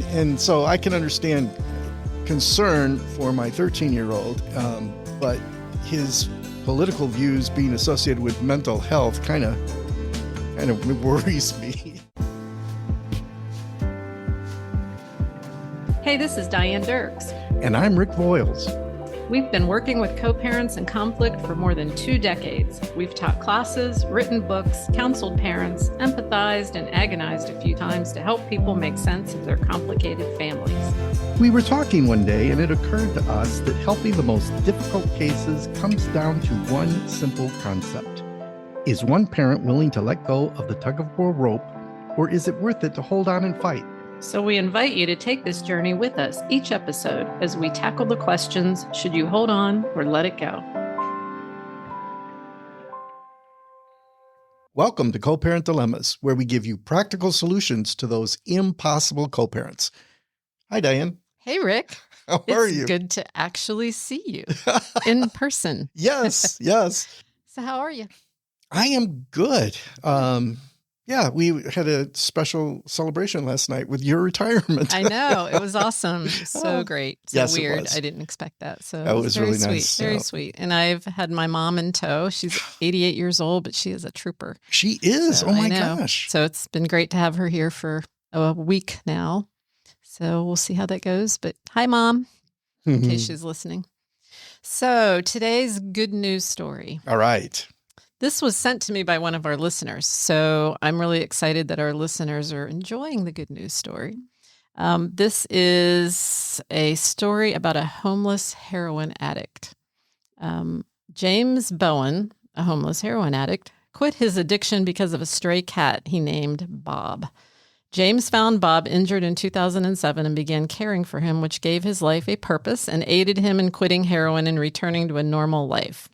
And so I can understand concern for my 13-year-old, but his political views being associated with mental health kind of worries me. Hey, this is Diane Rick. And I'm Rick Voiles. We've been working with co-parents in conflict for more than 2 decades. We've taught classes, written books, counseled parents, empathized and agonized a few times to help people make sense of their complicated families. We were talking one day, and it occurred to us that helping the most difficult cases comes down to one simple concept. Is one parent willing to let go of the tug-of-war rope, or is it worth it to hold on and fight? So we invite you to take this journey with us each episode as we tackle the questions, should you hold on or let it go? Welcome to Co-Parent Dilemmas, where we give you practical solutions to those impossible co-parents. Hi, Diane. Hey, Rick. How are you? It's good to actually see you in person. Yes. So how are you? I am good. Yeah, we had a special celebration last night with your retirement. I know. It was awesome. So great. So yes, weird. It was. I didn't expect that. So that was very really sweet. nice. Very sweet. And I've had my mom in tow. She's 88 years old, but she is a trooper. She is. So, oh, my gosh. So it's been great to have her here for a week now. So we'll see how that goes. But hi, Mom, in case she's listening. So today's good news story. All right. This was sent to me by one of our listeners, so I'm really excited that our listeners are enjoying the good news story. This is a story about a homeless heroin addict. James Bowen, a homeless heroin addict, quit his addiction because of a stray cat he named Bob. James found Bob injured in 2007 and began caring for him, which gave his life a purpose and aided him in quitting heroin and returning to a normal life.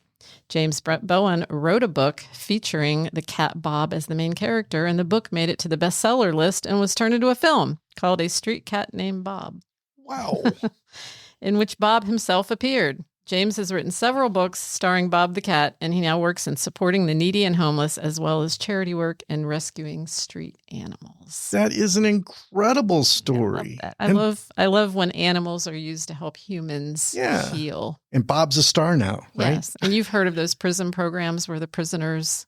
James Bowen wrote a book featuring the cat Bob as the main character, and the book made it to the bestseller list and was turned into a film called A Street Cat Named Bob. Wow. In which Bob himself appeared. James has written several books starring Bob the cat, and he now works in supporting the needy and homeless, as well as charity work and rescuing street animals. That is an incredible story. Yeah, I love that. I love when animals are used to help humans heal. And Bob's a star now, right? Yes. And you've heard of those prison programs where the prisoners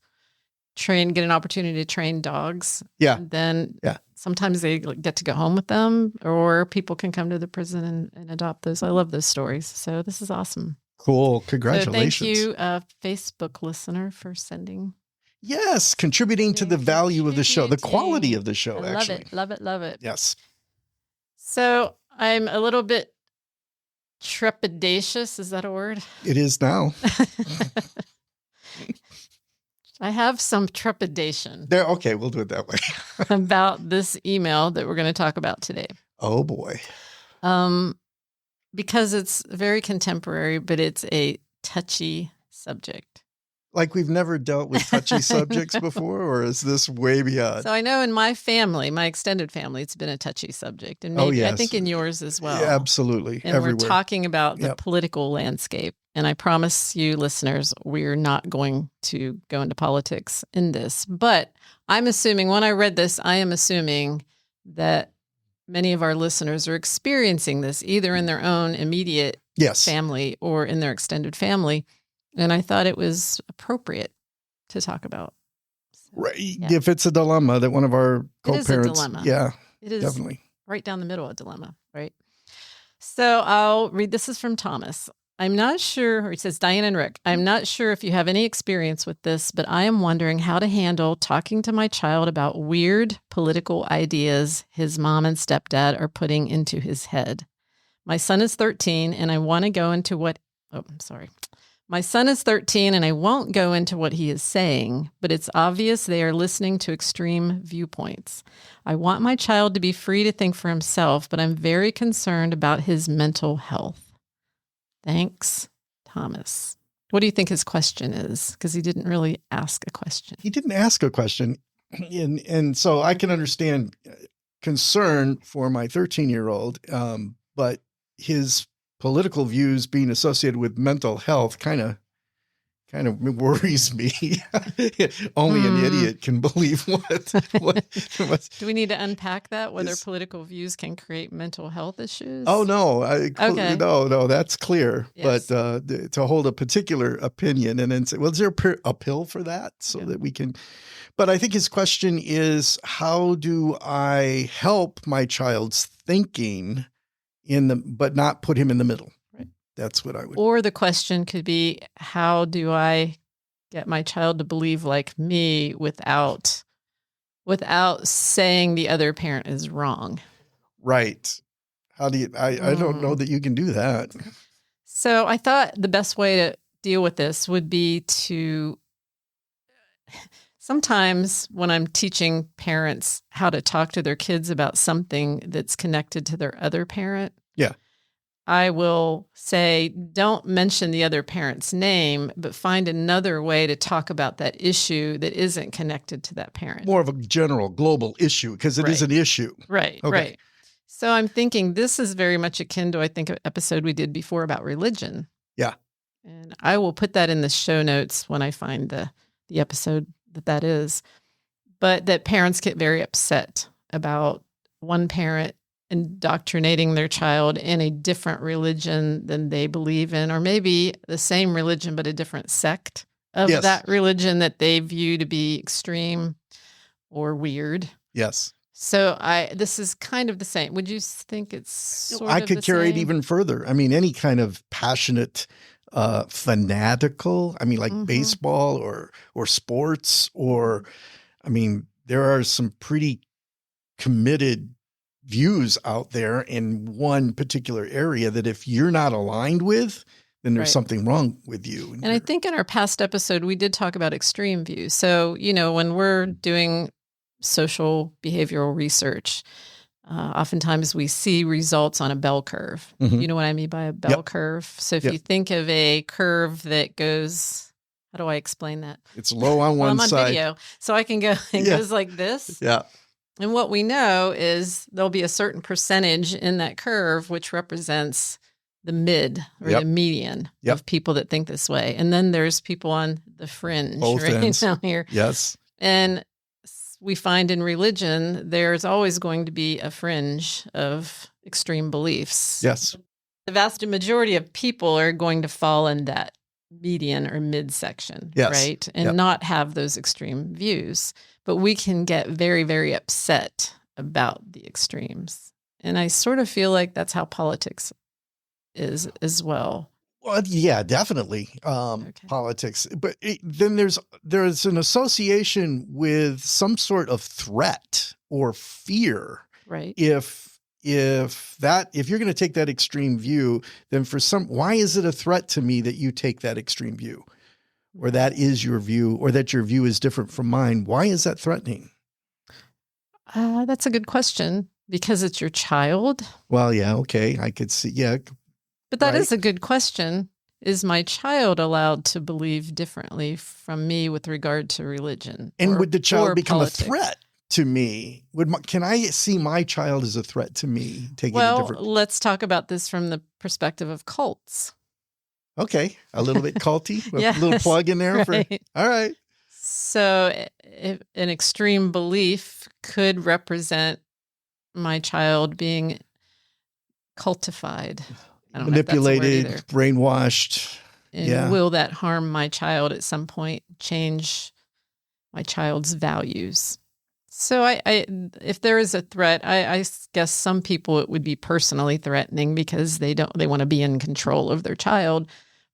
get an opportunity to train dogs. Yeah. And then sometimes they get to go home with them, or people can come to the prison and adopt those. I love those stories. So this is awesome. Cool. Congratulations. So thank you, Facebook listener, for sending. Yes. Contributing to the value of the show, the quality of the show, actually. Love it. Yes. So I'm a little bit trepidatious. Is that a word? It is now. I have some trepidation. Okay, we'll do it that way. About this email that we're going to talk about today. Oh, boy. Because it's very contemporary, but it's a touchy subject. Like we've never dealt with touchy subjects before, or is this way beyond? So I know in my family, my extended family, it's been a touchy subject. And maybe, I think in yours as well. Yeah, absolutely. And everywhere. We're talking about the political landscape. And I promise you, listeners, we're not going to go into politics in this. But I'm assuming, when I read this, I am assuming that many of our listeners are experiencing this either in their own immediate family or in their extended family. And I thought it was appropriate to talk about. So, right. If it's a dilemma that one of our co-parents. It is a dilemma. Yeah, it is definitely. Right down the middle of a dilemma, right? So I'll read. This is from Thomas. I'm not sure, or he says, Diane and Rick, I'm not sure if you have any experience with this, but I am wondering how to handle talking to my child about weird political ideas his mom and stepdad are putting into his head. My son is 13 and I want to go into what, My son is 13 and I won't go into what he is saying, but it's obvious they are listening to extreme viewpoints. I want my child to be free to think for himself, but I'm very concerned about his mental health. Thanks, Thomas. What do you think his question is? Because he didn't really ask a question. He didn't ask a question. And so I can understand concern for my 13-year-old, but his political views being associated with mental health kind of kind of worries me. Only an idiot can believe what. Do we need to unpack that, whether Is- political views can create mental health issues? Oh, no. Okay. No, that's clear. Yes. But to hold a particular opinion and then say, well, is there a pill for that so Yeah. that we can? But I think his question is, how do I help my child's thinking but not put him in the middle? Right. That's what I would. Or the question could be, how do I get my child to believe like me without saying the other parent is wrong? Right. How do you, I don't know that you can do that. So I thought the best way to deal with this would be to, sometimes when I'm teaching parents how to talk to their kids about something that's connected to their other parent, Yeah. I will say, don't mention the other parent's name, but find another way to talk about that issue that isn't connected to that parent. More of a general global issue because it is Right. an issue. Right, Okay. right. So I'm thinking this is very much akin to, I think, an episode we did before about religion. Yeah. And I will put that in the show notes when I find the episode that is. But that parents get very upset about one parent indoctrinating their child in a different religion than they believe in, or maybe the same religion but a different sect of Yes. that religion that they view to be extreme or weird. Yes. So this is kind of the same. Would you think it's sort I of could the carry it same? even further. I mean, any kind of passionate, fanatical, I mean, like Mhm. baseball or sports, or, I mean, there are some pretty committed views out there in one particular area that if you're not aligned with, then there's Right. something wrong with you. And I think in our past episode, we did talk about extreme views. So, when we're doing social behavioral research, oftentimes we see results on a bell curve. Mhm. You know what I mean by a bell Yep. curve? So if Yep. you think of a curve that goes, how do I explain that? It's low on Well, one I'm on side. video, so I can go, it Yeah. goes like this. Yeah. And what we know is there'll be a certain percentage in that curve, which represents the mid or Yep. the median Yep. of people that think this way. And then there's people on the fringe Both right ends. down here. Yes. And we find in religion, there's always going to be a fringe of extreme beliefs. Yes. The vast majority of people are going to fall in that median or midsection, Yes. right? And Yep. not have those extreme views. But we can get very, very upset about the extremes. And I sort of feel like that's how politics is as well. Well, yeah, definitely. Okay. Politics, but then there's an association with some sort of threat or fear. Right. If you're going to take that extreme view, then why is it a threat to me that you take that extreme view, or that is your view, or that your view is different from mine? Why is that threatening? That's a good question, because it's your child. Well, yeah, okay, I could see, yeah. But that is Right. a good question. Is my child allowed to believe differently from me with regard to religion? And would the child or become politics? a threat to me? Can I see my child as a threat to me? Taking a Well, different. let's talk about this from the perspective of cults. Okay, a little bit culty. A little Yes, plug in there for. right. All right. So if an extreme belief could represent my child being cultified. I don't know if that's a word Manipulated, either. brainwashed. And Yeah. will that harm my child at some point, change my child's values? So if there is a threat, I guess some people it would be personally threatening because they want to be in control of their child.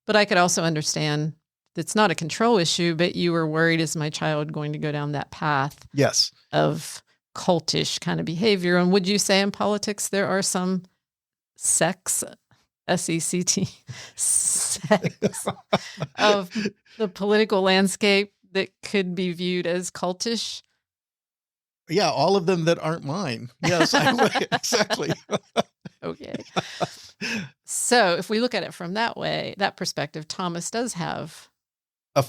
But I could also understand it's not a control issue, but you were worried, is my child going to go down that path Yes. of cultish kind of behavior? And would you say in politics there are some sects, S-E-C-T, sects of the political landscape that could be viewed as cultish? Yeah, all of them that aren't mine. Yes, I would. Exactly. Okay. So if we look at it from that perspective, Thomas does have. A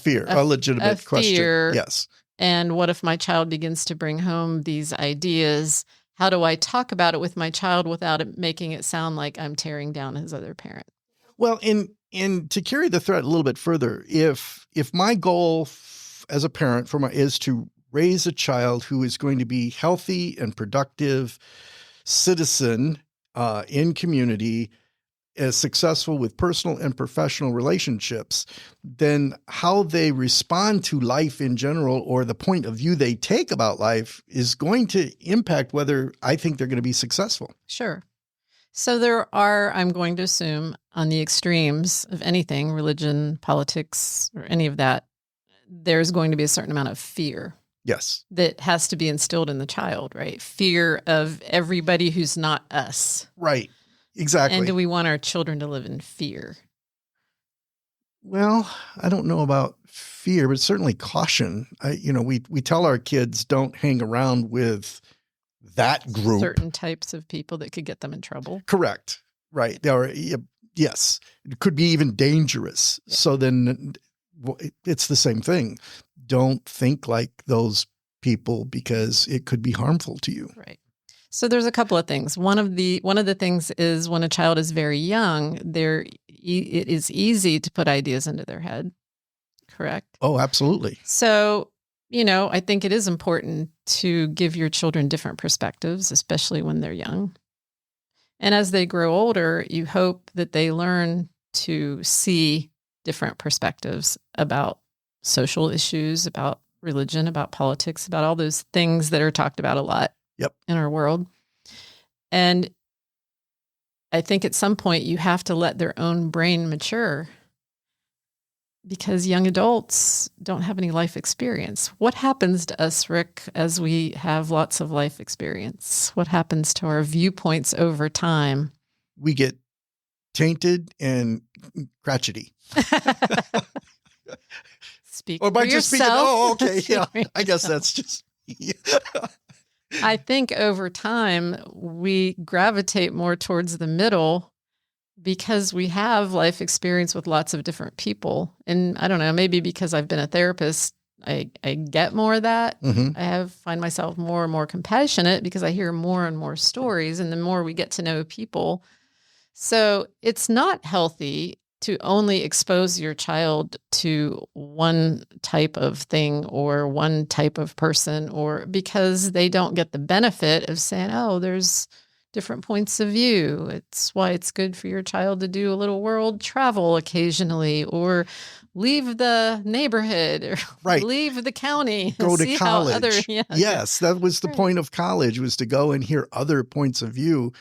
legitimate question. fear. Yes. And what if my child begins to bring home these ideas? How do I talk about it with my child without it making it sound like I'm tearing down his other parent? Well, in And to carry the thread a little bit further, if my goal as a parent is to raise a child who is going to be healthy and productive citizen in community, as successful with personal and professional relationships, then how they respond to life in general, or the point of view they take about life, is going to impact whether I think they're going to be successful. Sure. So there are, I'm going to assume, on the extremes of anything, religion, politics, or any of that, there's going to be a certain amount of fear. Yes. That has to be instilled in the child, right? Fear of everybody who's not us. Right. Exactly. And do we want our children to live in fear? Well, I don't know about fear, but certainly caution. We tell our kids don't hang around with that group. Certain types of people that could get them in trouble. Correct. Right. Yes. It could be even dangerous. Yeah. So then it's the same thing. Don't think like those people because it could be harmful to you. Right. So there's a couple of things. One of the things is when a child is very young, it is easy to put ideas into their head. Correct? Oh, absolutely. So, I think it is important to give your children different perspectives, especially when they're young. And as they grow older, you hope that they learn to see different perspectives about social issues, about religion, about politics, about all those things that are talked about a lot. Yep. In our world. And I think at some point you have to let their own brain mature because young adults don't have any life experience. What happens to us, Rick, as we have lots of life experience? What happens to our viewpoints over time? We get tainted and crotchety. Speak or by for just yourself. speaking. Oh, okay. Yeah. I guess that's just... I think over time, we gravitate more towards the middle because we have life experience with lots of different people. And I don't know, maybe because I've been a therapist, I get more of that. Mm-hmm. I find myself more and more compassionate because I hear more and more stories, and the more we get to know people. So it's not healthy to only expose your child to one type of thing or one type of person, or because they don't get the benefit of saying, oh, there's different points of view. It's why it's good for your child to do a little world travel occasionally, or leave the neighborhood, or right. leave the county. Go to college. Yes, that was the point of college, was to go and hear other points of view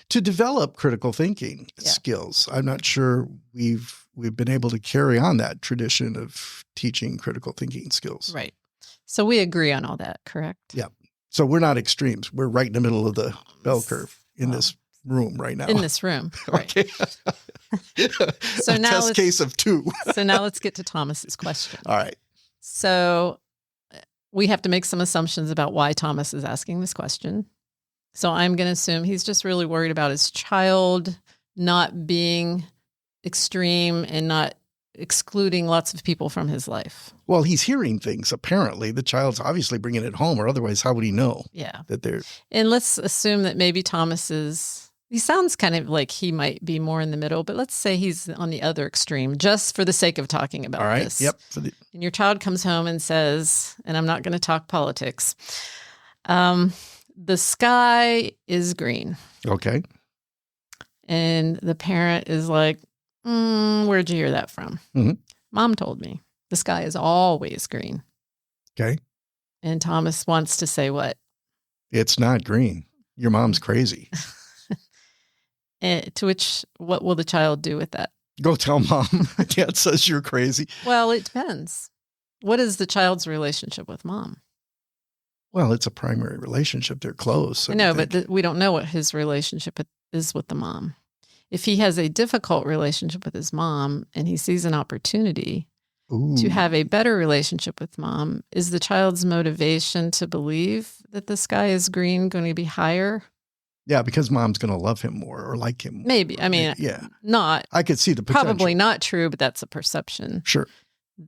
to develop critical thinking skills. I'm not sure we've been able to carry on that tradition of teaching critical thinking skills. Right. So we agree on all that, correct? Yeah. So we're not extremes. We're right in the middle of the bell curve in this room right now. In this room. Right. Okay. So now test case of 2. So now let's get to Thomas's question. All right. So we have to make some assumptions about why Thomas is asking this question. So I'm going to assume he's just really worried about his child not being extreme and not excluding lots of people from his life. Well, he's hearing things. Apparently, the child's obviously bringing it home, or otherwise, how would he know? Yeah. That they're. And let's assume that maybe Thomas he sounds kind of like he might be more in the middle, but let's say he's on the other extreme, just for the sake of talking about this. Yep. And your child comes home and says, and I'm not going to talk politics, the sky is green. Okay. And the parent is like, where'd you hear that from? Mm-hmm. Mom told me the sky is always green. Okay. And Thomas wants to say what? It's not green. Your mom's crazy. To which, what will the child do with that? Go tell mom. Dad says you're crazy. Well, it depends. What is the child's relationship with mom? Well, it's a primary relationship. They're close. I know, but we don't know what his relationship is with the mom. If he has a difficult relationship with his mom and he sees an opportunity to have a better relationship with mom, is the child's motivation to believe that the sky is green going to be higher? Yeah, because mom's going to love him more or like him more. Maybe. I mean, not. I could see the potential. Probably not true, but that's a perception. Sure.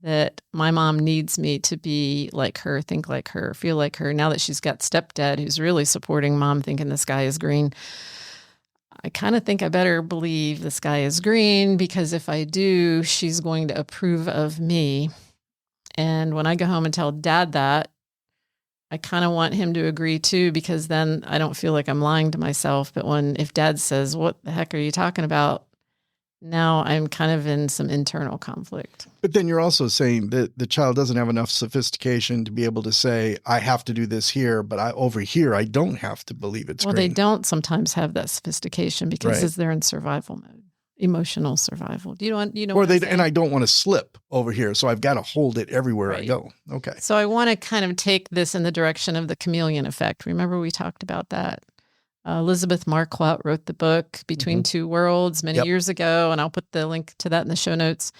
That my mom needs me to be like her, think like her, feel like her. Now that she's got stepdad who's really supporting mom, thinking the sky is green, I kind of think I better believe the sky is green, because if I do, she's going to approve of me. And when I go home and tell Dad that, I kind of want him to agree too, because then I don't feel like I'm lying to myself. But if Dad says, "What the heck are you talking about?" Now I'm kind of in some internal conflict. But then you're also saying that the child doesn't have enough sophistication to be able to say, I have to do this here, but over here, I don't have to believe it's Well, green. they don't sometimes have that sophistication because they're in survival mode, emotional survival. Do you know? Or and I don't want to slip over here, so I've got to hold it everywhere I go. Okay. So I want to kind of take this in the direction of the chameleon effect. Remember we talked about that? Elizabeth Marquardt wrote the book Between Two Worlds many years ago, and I'll put the link to that in the show notes.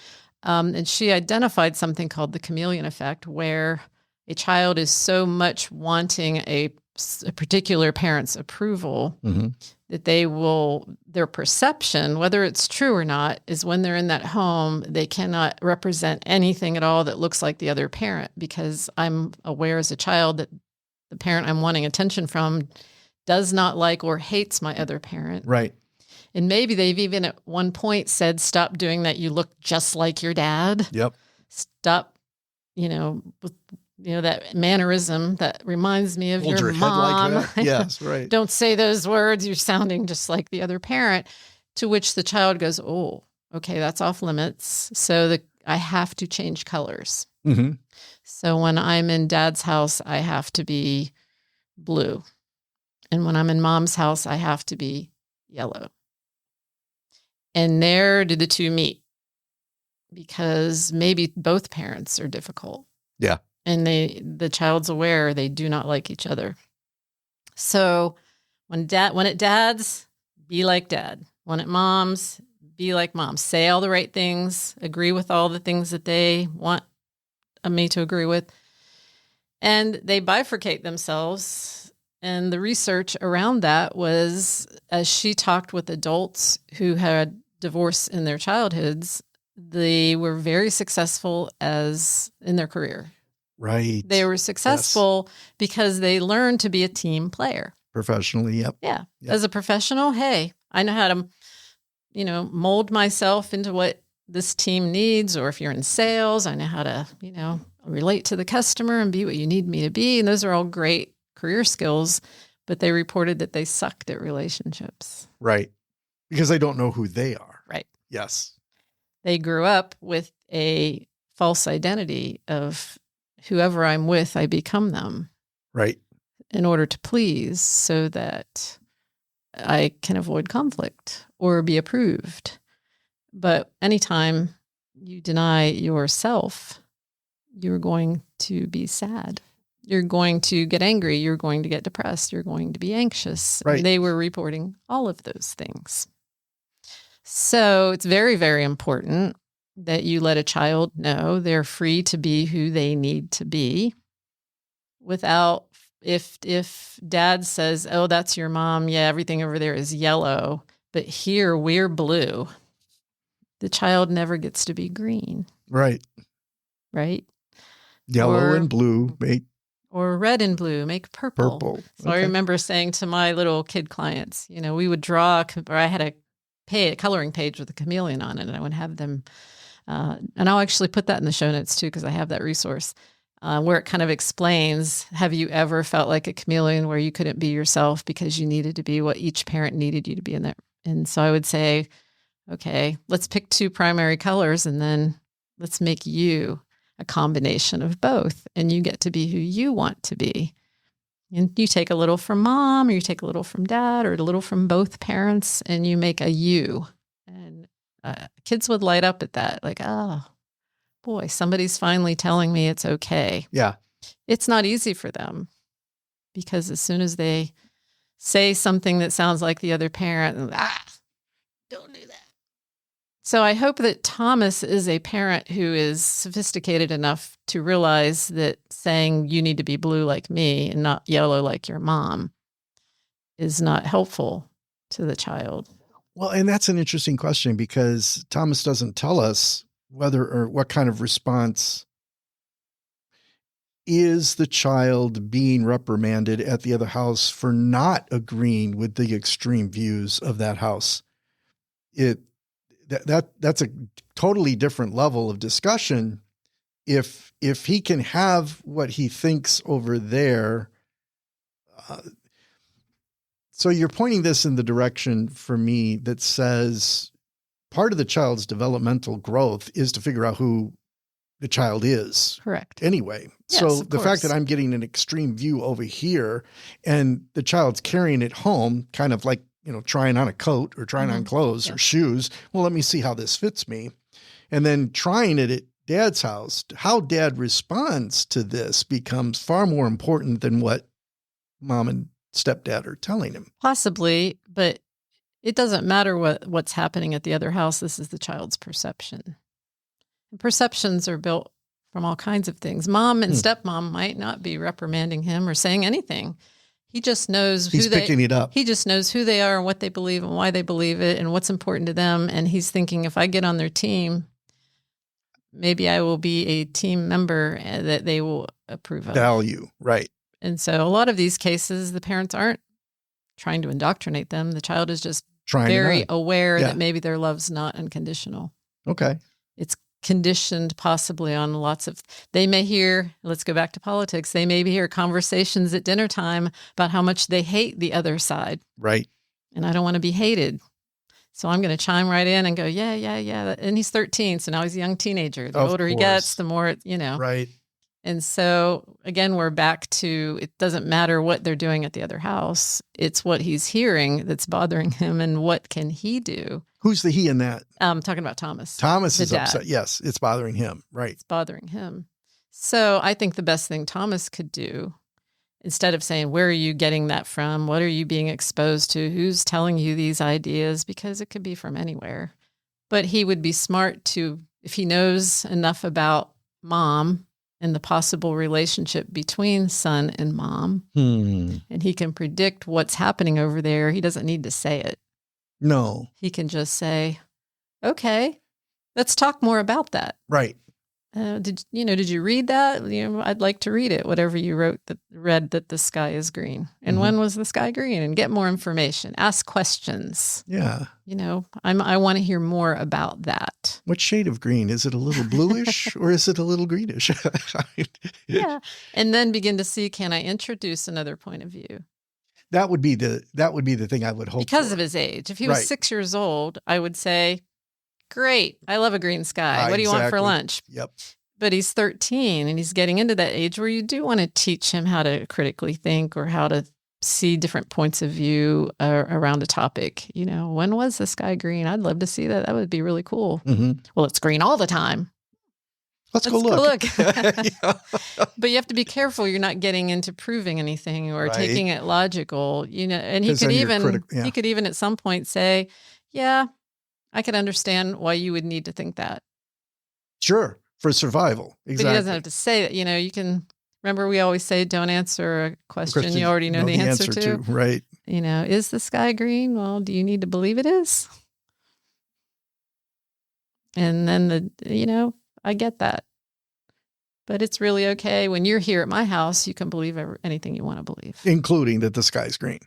And she identified something called the chameleon effect, where a child is so much wanting a particular parent's approval that their perception, whether it's true or not, is when they're in that home, they cannot represent anything at all that looks like the other parent, because I'm aware as a child that the parent I'm wanting attention from does not like or hates my other parent. Right. And maybe they've even at one point said, "Stop doing that. You look just like your dad." Yep. Stop, with that mannerism that reminds me of Hold your mom. head like that. Yes, right. Don't say those words. You're sounding just like the other parent. To which the child goes, "Oh, okay, that's off limits. So I have to change colors." Mm-hmm. So when I'm in Dad's house, I have to be blue. And when I'm in Mom's house, I have to be yellow. And there do the two meet, because maybe both parents are difficult. Yeah. And the child's aware they do not like each other. So when at Dad's, be like Dad. When at Mom's, be like Mom. Say all the right things, agree with all the things that they want me to agree with. And they bifurcate themselves. And the research around that was, as she talked with adults who had divorce in their childhoods, they were very successful in their career. Right. They were successful because they learned to be a team player. Professionally, yep. Yeah. Yep. As a professional, hey, I know how to, mold myself into what this team needs. Or if you're in sales, I know how to, relate to the customer and be what you need me to be. And those are all great career skills, but they reported that they sucked at relationships. Right. Because they don't know who they are. Right. Yes. They grew up with a false identity of whoever I'm with, I become them. Right. In order to please, so that I can avoid conflict or be approved. But anytime you deny yourself, you're going to be sad. You're going to get angry. You're going to get depressed. You're going to be anxious. Right. And they were reporting all of those things. So it's very, very important that you let a child know they're free to be who they need to be, without, if Dad says, "Oh, that's your mom. Yeah, everything over there is yellow, but here we're blue." The child never gets to be green. Right. Right. Yellow and blue make. Or red and blue make purple. So I remember saying to my little kid clients, we would draw, or I had a coloring page with a chameleon on it, and I would have them, and I'll actually put that in the show notes too, because I have that resource where it kind of explains, have you ever felt like a chameleon where you couldn't be yourself because you needed to be what each parent needed you to be in that? And so I would say, okay, let's pick two primary colors, and then let's make you a combination of both, and you get to be who you want to be. And you take a little from Mom, or you take a little from Dad, or a little from both parents, and you make a you. And kids would light up at that, like, oh, boy, somebody's finally telling me it's okay. Yeah. It's not easy for them, because as soon as they say something that sounds like the other parent, don't do that. So I hope that Thomas is a parent who is sophisticated enough to realize that saying you need to be blue like me and not yellow like your mom is not helpful to the child. Well, and that's an interesting question, because Thomas doesn't tell us whether or what kind of response is the child being reprimanded at the other house for not agreeing with the extreme views of that house? That's a totally different level of discussion. If he can have what he thinks over there, so you're pointing this in the direction for me that says part of the child's developmental growth is to figure out who the child is. Correct. Anyway, Yes, so of the fact that course. I'm getting an extreme view over here and the child's carrying it home, kind of like, trying on a coat or trying on clothes or shoes. Well, let me see how this fits me. And then trying it at dad's house, how dad responds to this becomes far more important than what mom and stepdad are telling him. Possibly, but it doesn't matter what's happening at the other house. This is the child's perception. And perceptions are built from all kinds of things. Mom and stepmom might not be reprimanding him or saying anything. He just knows He's picking it up. He just knows who they are and what they believe and why they believe it and what's important to them. And he's thinking, if I get on their team, maybe I will be a team member that they will approve of. Value, right. And so a lot of these cases, the parents aren't trying to indoctrinate them. The child is just very aware that maybe their love's not unconditional. Okay. It's conditioned possibly on they may hear, let's go back to politics, they may hear conversations at dinner time about how much they hate the other side. Right. And I don't want to be hated. So I'm going to chime right in and go, yeah. And he's 13, so now he's a young teenager. The older he gets, the more, Right. And so, again, we're back to, it doesn't matter what they're doing at the other house. It's what he's hearing that's bothering him, and what can he do? Who's the he in that? I'm talking about Thomas. Thomas is dad. upset. Yes, it's bothering him. Right. It's bothering him. So I think the best thing Thomas could do, instead of saying, where are you getting that from? What are you being exposed to? Who's telling you these ideas? Because it could be from anywhere. But he would be smart to, if he knows enough about mom and the possible relationship between son and mom, and he can predict what's happening over there, he doesn't need to say it. No. He can just say, okay, let's talk more about that. Right. Did you read that? I'd like to read it. Whatever you read that the sky is green. And when was the sky green? And get more information. Ask questions. Yeah. I want to hear more about that. What shade of green? Is it a little bluish or is it a little greenish? Yeah. And then begin to see, can I introduce another point of view? That would be the thing I would hope because for. of his age. If he was 6 years old, I would say, great, I love a green sky. What do you want for lunch? Yep. But he's 13 and he's getting into that age where you do want to teach him how to critically think or how to see different points of view around a topic. When was the sky green? I'd love to see that. That would be really cool. Mm-hmm. Well, it's green all the time. Let's go look. But you have to be careful. You're not getting into proving anything or taking it logical, and he could even at some point say, yeah, I could understand why you would need to think that. Sure. For survival. Exactly. But he doesn't have to say that. You can remember we always say, don't answer a question you already know the answer to. Right. Is the sky green? Well, do you need to believe it is? And then I get that. But it's really okay. When you're here at my house, you can believe anything you want to believe. Including that the sky's green.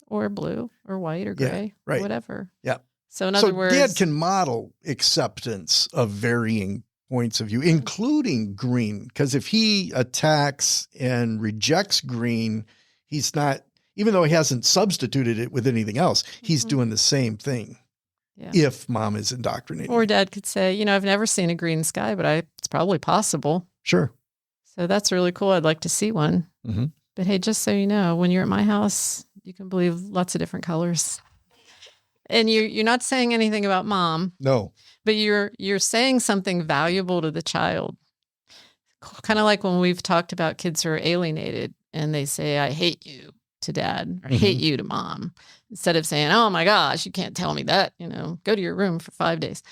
Or blue or white or gray or whatever. Yeah. So in other words, dad can model acceptance of varying points of view, including green. Because if he attacks and rejects green, he's not, even though he hasn't substituted it with anything else, he's doing the same thing. Yeah. If mom is indoctrinating. Or dad could say, I've never seen a green sky, but it's probably possible. Sure. So that's really cool. I'd like to see one. Mm-hmm. But hey, just so you know, when you're at my house, you can believe lots of different colors. And you're not saying anything about mom. No. But you're saying something valuable to the child. Kind of like when we've talked about kids who are alienated and they say, I hate you to dad, or I hate you to mom. Instead of saying, oh my gosh, you can't tell me that, go to your room for 5 days.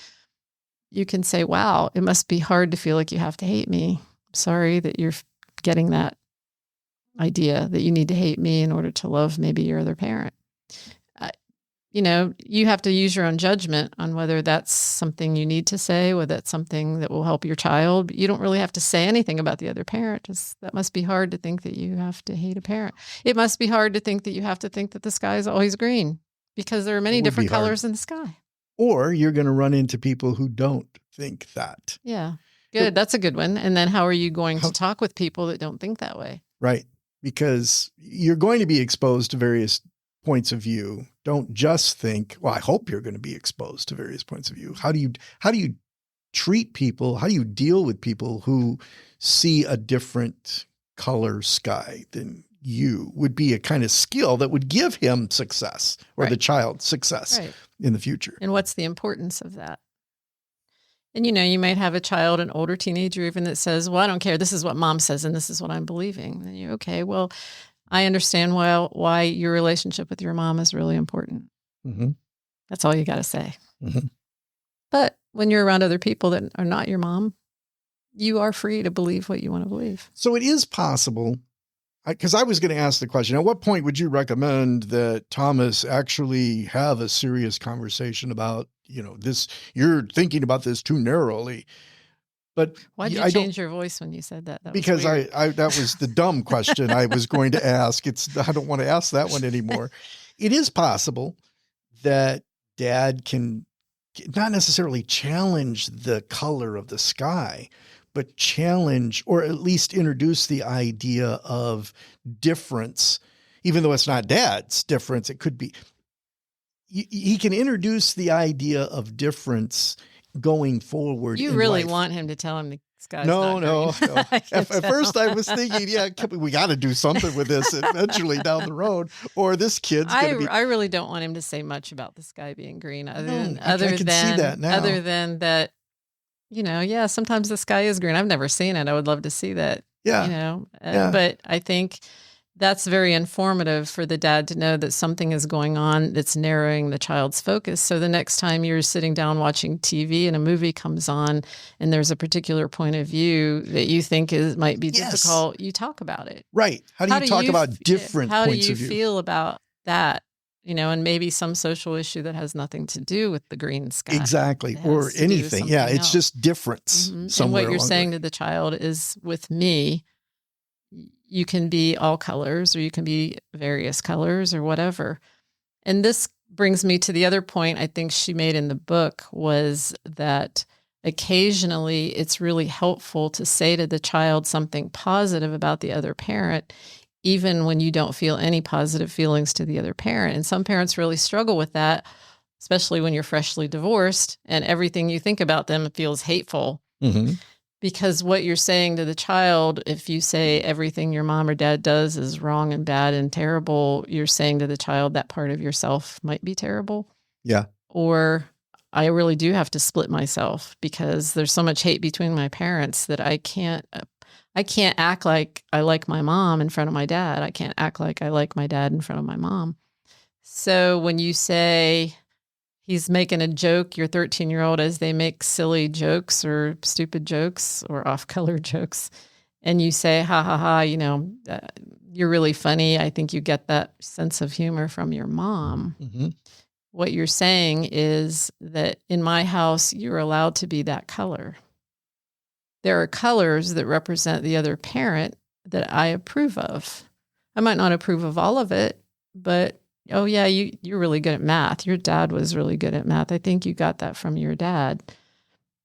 You can say, wow, it must be hard to feel like you have to hate me. I'm sorry that you're getting that idea that you need to hate me in order to love maybe your other parent. you have to use your own judgment on whether that's something you need to say, whether that's something that will help your child. But you don't really have to say anything about the other parent. That must be hard to think that you have to hate a parent. It must be hard to think that you have to think that the sky is always green, because there are many different colors in the sky. Or you're going to run into people who don't think that. Yeah. Good. That's a good one. And then how are you going to talk with people that don't think that way? Right. Because you're going to be exposed to various points of view. Don't just think, well, I hope you're going to be exposed to various points of view. How do you treat people? How do you deal with people who see a different color sky than you? Would be a kind of skill that would give him success, or the child success in the future. And what's the importance of that? And, you might have a child, an older teenager even, that says, well, I don't care. This is what mom says, and this is what I'm believing. And you're okay. Well, I understand why your relationship with your mom is really important. Mm-hmm. That's all you got to say. Mm-hmm. But when you're around other people that are not your mom, you are free to believe what you want to believe. So it is possible, because I was going to ask the question, at what point would you recommend that Thomas actually have a serious conversation about, this, you're thinking about this too narrowly. But why did you change your voice when you said that? Because that was the dumb question I was going to ask. I don't want to ask that one anymore. It is possible that dad can not necessarily challenge the color of the sky, but challenge, or at least introduce the idea of difference, even though it's not dad's difference. It could be, he can introduce the idea of difference going forward. You really want him to tell him the sky's no. not green. At first I was thinking, we got to do something with this eventually down the road, or this kid's going to be. I really don't want him to say much about the sky being green, I can see that now. Other than that, sometimes the sky is green. I've never seen it. I would love to see that. Yeah. But I think that's very informative for the dad to know that something is going on that's narrowing the child's focus. So the next time you're sitting down watching TV and a movie comes on and there's a particular point of view that you think might be difficult, you talk about it. Right. How do you talk about different points of view? How do you feel about that? And maybe some social issue that has nothing to do with the green sky. Exactly. Or anything. Yeah. It's just difference. Mm-hmm. And what you're saying to the child is, with me, you can be all colors, or you can be various colors, or whatever. And this brings me to the other point I think she made in the book, was that occasionally it's really helpful to say to the child something positive about the other parent, even when you don't feel any positive feelings to the other parent. And some parents really struggle with that, especially when you're freshly divorced and everything you think about them feels hateful. Mm-hmm. Because what you're saying to the child, if you say everything your mom or dad does is wrong and bad and terrible, you're saying to the child that part of yourself might be terrible. Yeah. Or I really do have to split myself because there's so much hate between my parents that I can't act like I like my mom in front of my dad. I can't act like I like my dad in front of my mom. So when you say he's making a joke, your 13-year-old, as they make silly jokes or stupid jokes or off-color jokes, and you say, ha, ha, ha, you're really funny. I think you get that sense of humor from your mom. Mm-hmm. What you're saying is that in my house, you're allowed to be that color. There are colors that represent the other parent that I approve of. I might not approve of all of it, but oh yeah, you're really good at math. Your dad was really good at math. I think you got that from your dad.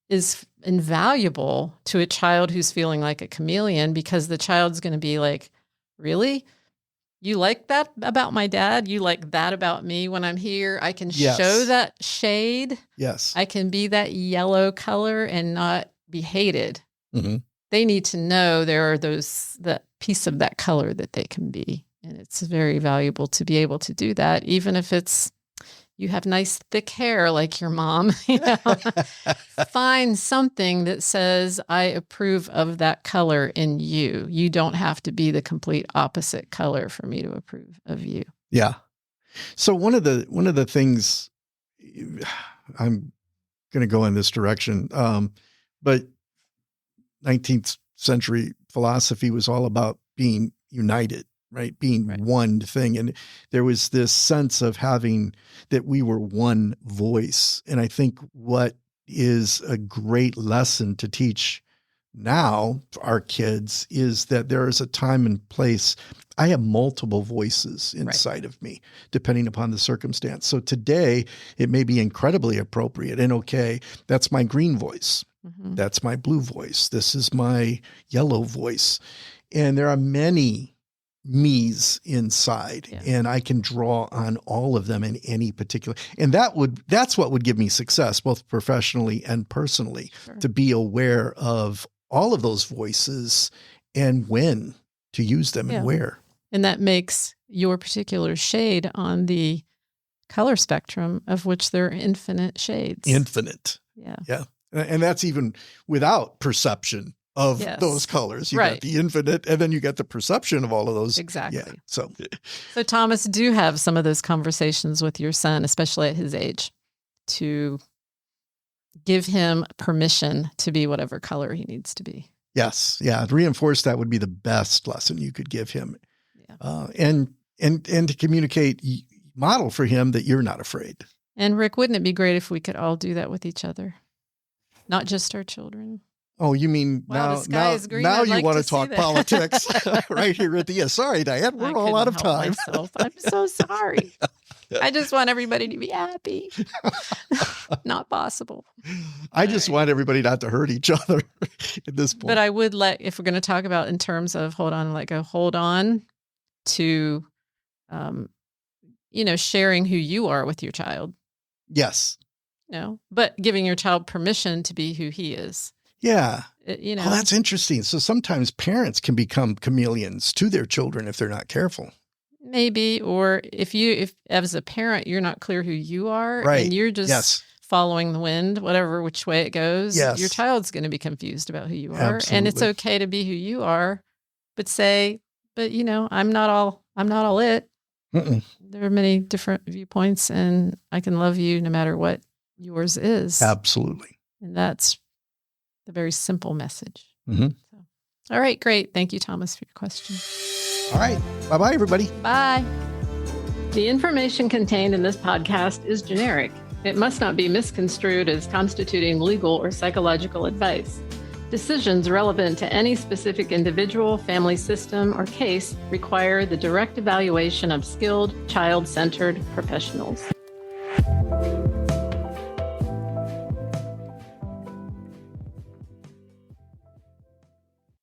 Is invaluable to a child who's feeling like a chameleon, because the child's going to be like, really? You like that about my dad? You like that about me? When I'm here, I can show that shade. Yes. I can be that yellow color and not be hated. Mm-hmm. They need to know there are that piece of that color that they can be. And it's very valuable to be able to do that, even if it's, you have nice thick hair like your mom, find something that says, I approve of that color in you. You don't have to be the complete opposite color for me to approve of you. Yeah. So one of the things, I'm going to go in this direction, but 19th century philosophy was all about being united, right? Being Right. one thing. And there was this sense of having that we were one voice. And I think what is a great lesson to teach now our kids is that there is a time and place. I have multiple voices inside of me, depending upon the circumstance. So today it may be incredibly appropriate and okay. That's my green voice. Mhm. That's my blue voice. This is my yellow voice. And there are many me's inside, Yeah. and I can draw on all of them in any particular. And that's what would give me success, both professionally and personally, Sure. to be aware of all of those voices and when to use them Yeah. and where. And that makes your particular shade on the color spectrum, of which there are infinite shades. Infinite. Yeah. Yeah. And that's even without perception of Yes. those colors. You Right. got the infinite, and then you get the perception of all of those. Exactly. Yeah. So So, Thomas, do have some of those conversations with your son, especially at his age, to give him permission to be whatever color he needs to be. yes. Yeah. Reinforce that would be the best lesson you could give him. Yeah. And to communicate, model for him that you're not afraid. And Rick, wouldn't it be great if we could all do that with each other? Not just our children. Oh, you mean Wow, the sky is green. now I'd you like want to to see talk that. politics right here at the end. Sorry, Diane, we're I all out of couldn't help time. myself. I'm so sorry. I just want everybody to be happy. Not possible. I just want everybody not to hurt each other at this point. But I would if we're going to talk about in terms of hold on to, sharing who you are with your child, yes. but giving your child permission to be who he is. Yeah. Oh, that's interesting. So sometimes parents can become chameleons to their children if they're not careful. Maybe, or if as a parent, you're not clear who you are Right. and you're just following the wind, which way it goes, Yes. your child's going to be confused about who you are. And it's Absolutely. okay to be who you are, but I'm not all it. Mm-mm. There are many different viewpoints and I can love you no matter what yours is. Absolutely. And that's the very simple message. Mm-hmm. So, all right, great. Thank you, Thomas, for your question. All right. Bye-bye, everybody. Bye. The information contained in this podcast is generic. It must not be misconstrued as constituting legal or psychological advice. Decisions relevant to any specific individual, family system, or case require the direct evaluation of skilled, child-centered professionals.